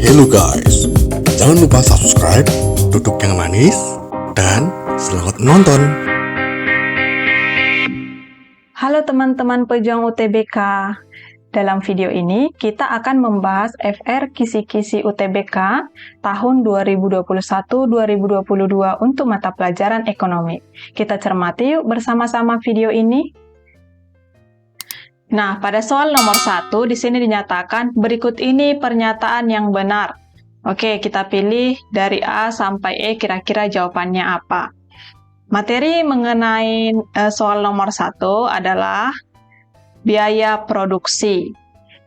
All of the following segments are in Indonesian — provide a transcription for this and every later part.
Hello guys, jangan lupa subscribe, duduk yang manis, dan selamat menonton. Halo teman-teman pejuang UTBK. Dalam video ini, kita akan membahas FR Kisi-Kisi UTBK tahun 2021-2022 untuk mata pelajaran ekonomi. Kita cermati yuk bersama-sama video ini. Nah, pada soal nomor 1, di sini dinyatakan berikut ini pernyataan yang benar. Oke, kita pilih dari A sampai E, kira-kira jawabannya apa. Materi mengenai soal nomor 1 adalah biaya produksi.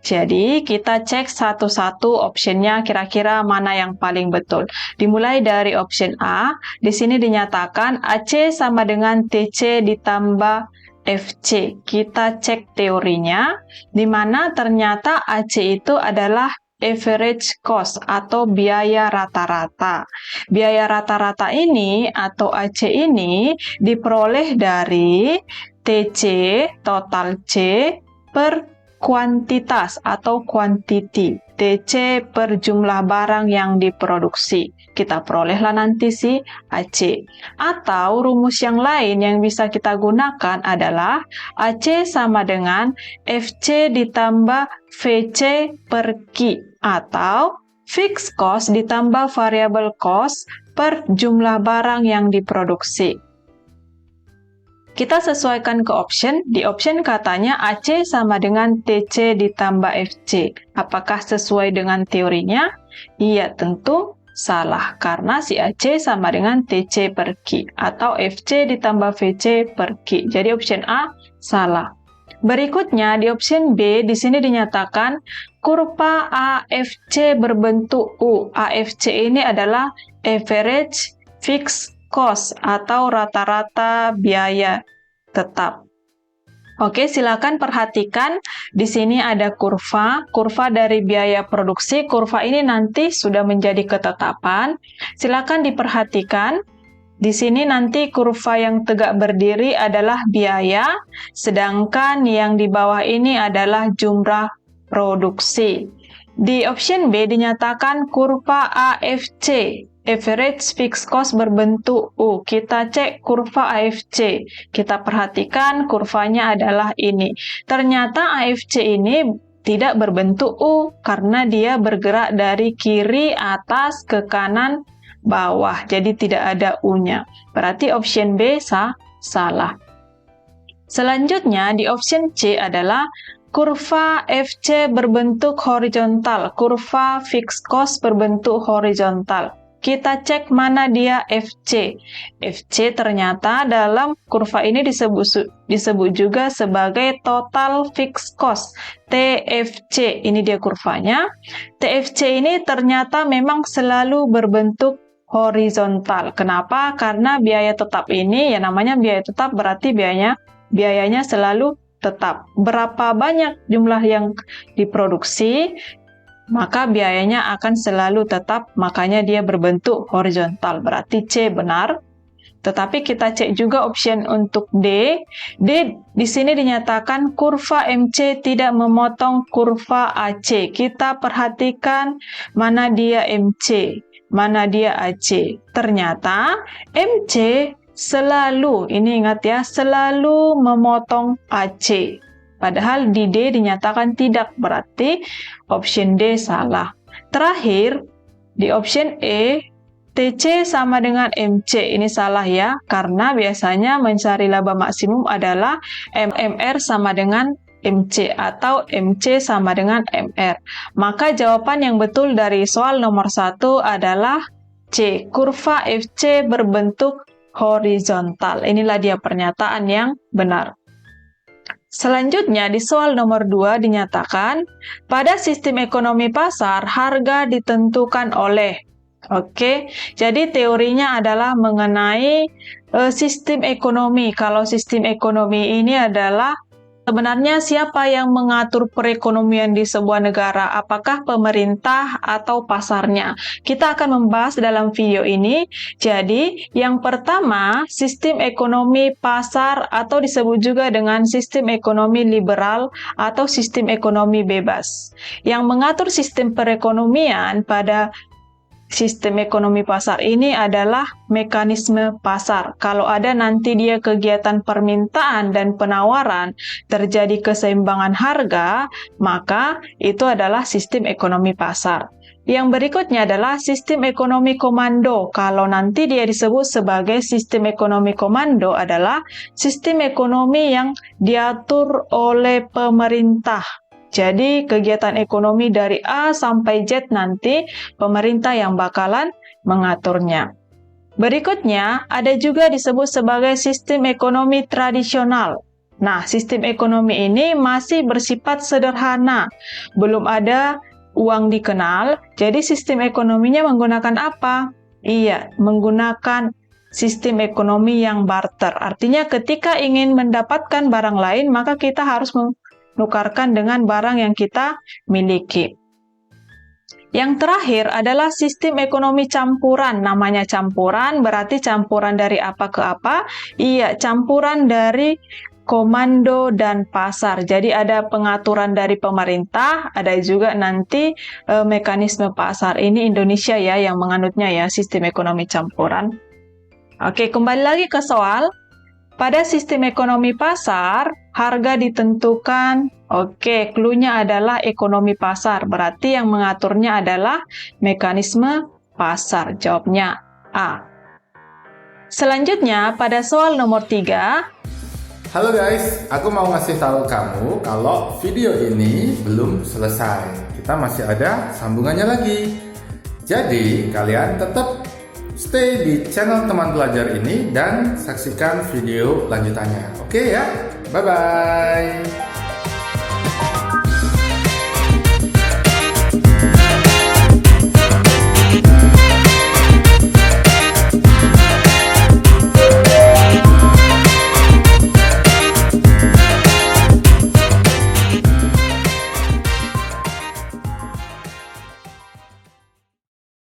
Jadi, kita cek satu-satu optionnya kira-kira mana yang paling betul. Dimulai dari option A, di sini dinyatakan AC sama dengan TC ditambah FC. Kita cek teorinya, di mana ternyata AC itu adalah average cost atau biaya rata-rata. Biaya rata-rata ini atau AC ini diperoleh dari TC, total C, per kuantitas atau quantity. TC per jumlah barang yang diproduksi. Kita perolehlah nanti si AC. Atau rumus yang lain yang bisa kita gunakan adalah AC sama dengan FC ditambah VC per Q. Atau fixed cost ditambah variable cost per jumlah barang yang diproduksi. Kita sesuaikan ke option. Di option katanya AC sama dengan TC ditambah FC. Apakah sesuai dengan teorinya? Iya, tentu salah. Karena si AC sama dengan TC per Q. Atau FC ditambah VC per Q. Jadi option A salah. Berikutnya di option B, di sini dinyatakan kurva AFC berbentuk U. AFC ini adalah average fixed cost atau rata-rata biaya tetap. Oke, silakan perhatikan di sini ada kurva dari biaya produksi. Kurva ini nanti sudah menjadi ketetapan. Silakan diperhatikan. Di sini nanti kurva yang tegak berdiri adalah biaya, sedangkan yang di bawah ini adalah jumlah produksi. Di option B dinyatakan kurva AFC, average fixed cost berbentuk U. Kita cek kurva AFC. Kita perhatikan kurvanya adalah ini. Ternyata AFC ini tidak berbentuk U karena dia bergerak dari kiri atas ke kanan bawah. Jadi tidak ada U-nya. Berarti option B salah. Selanjutnya di option C adalah kurva FC berbentuk horizontal, kurva fixed cost berbentuk horizontal. Kita cek mana dia FC. FC ternyata dalam kurva ini disebut juga sebagai total fixed cost, TFC. Ini dia kurvanya. TFC ini ternyata memang selalu berbentuk horizontal. Kenapa? Karena biaya tetap ini, ya namanya biaya tetap berarti biayanya selalu tetap. Berapa banyak jumlah yang diproduksi, maka biayanya akan selalu tetap, makanya dia berbentuk horizontal. Berarti C benar. Tetapi kita cek juga option untuk D. D di sini dinyatakan kurva MC tidak memotong kurva AC. Kita perhatikan mana dia MC, mana dia AC. Ternyata MC selalu, ini ingat ya, selalu memotong AC. Padahal di D dinyatakan tidak, berarti option D salah. Terakhir, di option E, TC sama dengan MC. Ini salah ya, karena biasanya mencari laba maksimum adalah MR sama dengan MC atau MC sama dengan MR. Maka jawaban yang betul dari soal nomor 1 adalah C, kurva FC berbentuk horizontal. Inilah dia pernyataan yang benar. Selanjutnya di soal nomor 2 dinyatakan pada sistem ekonomi pasar harga ditentukan oleh. Oke, jadi teorinya adalah mengenai sistem ekonomi. Kalau sistem ekonomi ini adalah Sebenarnya siapa yang mengatur perekonomian di sebuah negara? Apakah pemerintah atau pasarnya? Kita akan membahas dalam video ini. Jadi, yang pertama, sistem ekonomi pasar atau disebut juga dengan sistem ekonomi liberal atau sistem ekonomi bebas. Yang mengatur sistem perekonomian pada sistem ekonomi pasar ini adalah mekanisme pasar. Kalau ada nanti dia kegiatan permintaan dan penawaran, terjadi keseimbangan harga, maka itu adalah sistem ekonomi pasar. Yang berikutnya adalah sistem ekonomi komando. Kalau nanti dia disebut sebagai sistem ekonomi komando adalah sistem ekonomi yang diatur oleh pemerintah. Jadi, kegiatan ekonomi dari A sampai Z nanti pemerintah yang bakalan mengaturnya. Berikutnya, ada juga disebut sebagai sistem ekonomi tradisional. Nah, sistem ekonomi ini masih bersifat sederhana. Belum ada uang dikenal, jadi sistem ekonominya menggunakan apa? Iya, menggunakan sistem ekonomi yang barter. Artinya, ketika ingin mendapatkan barang lain, maka kita harus menukarkan dengan barang yang kita miliki. Yang terakhir adalah sistem ekonomi campuran. Namanya campuran berarti campuran dari apa ke apa? Iya, campuran dari komando dan pasar. Jadi ada pengaturan dari pemerintah, ada juga nanti mekanisme pasar. Ini Indonesia ya yang menganutnya ya, sistem ekonomi campuran. Oke, kembali lagi ke soal. Pada sistem ekonomi pasar, harga ditentukan. Oke, clue-nya adalah ekonomi pasar. Berarti yang mengaturnya adalah mekanisme pasar. Jawabnya A. Selanjutnya, pada soal nomor 3. Halo guys, aku mau ngasih tahu kamu kalau video ini belum selesai. Kita masih ada sambungannya lagi. Jadi, kalian tetap stay di channel teman belajar ini dan saksikan video lanjutannya. Oke ya, bye-bye.